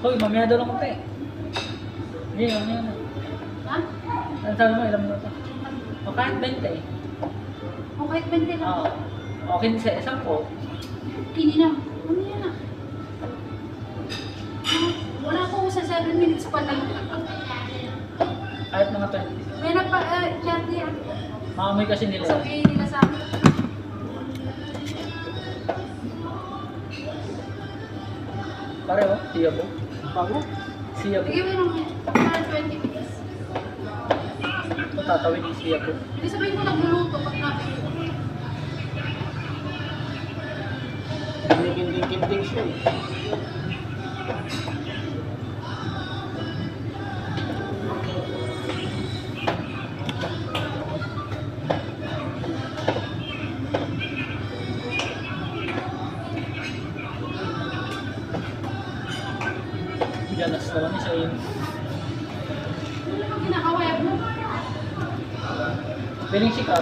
Hoy, mamaya daw lang konti. Hindi, mamaya na. Ha? Ano sabi mo, ilang minuto? O kahit 20 eh. O kahit 20 lang. Oo. Okay din sa isang po. Kini na. Ano yan ah? Wala ko sa 7 minutes pa lang. Kahit mga 20. May nagpa-chat niya. Maamoy kasi nila. Sabihin nila sa akin. Pareho, siya po. Bago? Siya po. Bigyan mo ng mga 20 minutes. Ito tatawid ni siya po. Hindi sabihin ko nagluluto pag namin. Kinting siya eh. Ganas naman ni sa iyo. Ano naman kinakawaya mo? Piling sikat.